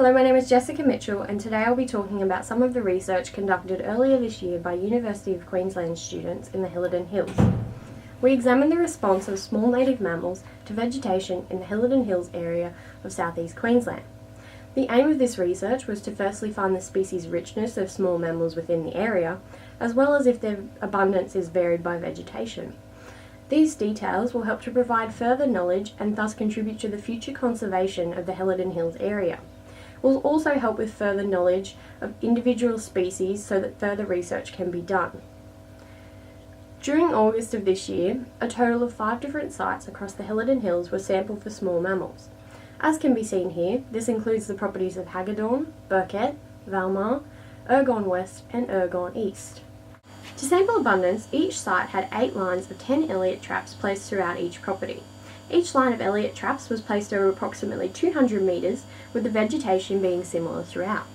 Hello, my name is Jessica Mitchell, and today I'll be talking about some of the research conducted earlier this year by University of Queensland students in the Helidon Hills. We examined the response of small native mammals to vegetation in the Helidon Hills area of southeast Queensland. The aim of this research was to firstly find the species richness of small mammals within the area, as well as if their abundance is varied by vegetation. These details will help to provide further knowledge and thus contribute to the future conservation of the Helidon Hills area. Will also help with further knowledge of individual species so that further research can be done. During August of this year, a total of 5 different sites across the Helidon Hills were sampled for small mammals. As can be seen here, this includes the properties of Helidon, Burkett, Valmar, Ergon West and Ergon East. To sample abundance, each site had 8 lines of 10 Elliott traps placed throughout each property. Each line of Elliott traps was placed over approximately 200 metres, with the vegetation being similar throughout.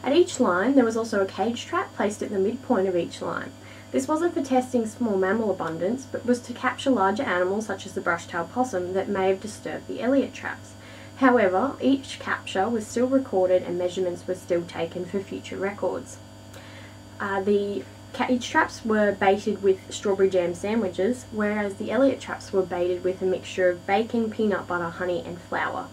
At each line, there was also a cage trap placed at the midpoint of each line. This wasn't for testing small mammal abundance, but was to capture larger animals such as the brush-tailed possum that may have disturbed the Elliott traps. However, each capture was still recorded and measurements were still taken for future records. The cage traps were baited with strawberry jam sandwiches, whereas the Elliott traps were baited with a mixture of bacon, peanut butter, honey and flour.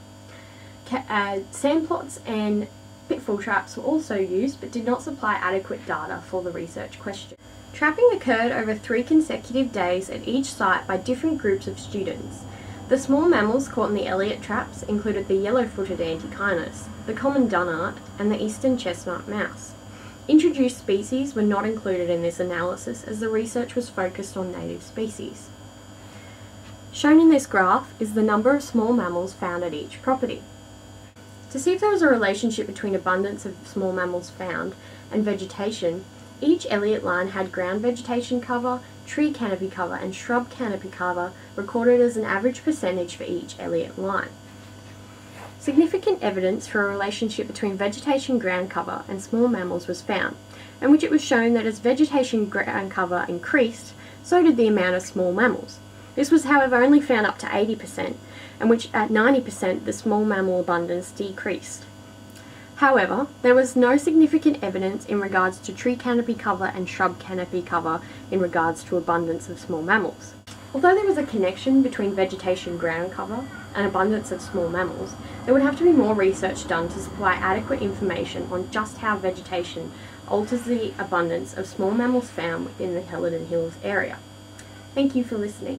Sand plots and pitfall traps were also used, but did not supply adequate data for the research question. Trapping occurred over 3 consecutive days at each site by different groups of students. The small mammals caught in the Elliott traps included the yellow-footed antechinus, the common dunnart and the eastern chestnut mouse. Introduced species were not included in this analysis as the research was focused on native species. Shown in this graph is the number of small mammals found at each property. To see if there was a relationship between abundance of small mammals found and vegetation, each Elliott line had ground vegetation cover, tree canopy cover and shrub canopy cover recorded as an average percentage for each Elliott line. Significant evidence for a relationship between vegetation ground cover and small mammals was found, in which it was shown that as vegetation ground cover increased, so did the amount of small mammals. This was however only found up to 80%, and which at 90% the small mammal abundance decreased. However, there was no significant evidence in regards to tree canopy cover and shrub canopy cover in regards to abundance of small mammals. Although there was a connection between vegetation ground cover and abundance of small mammals, there would have to be more research done to supply adequate information on just how vegetation alters the abundance of small mammals found within the Helidon Hills area. Thank you for listening.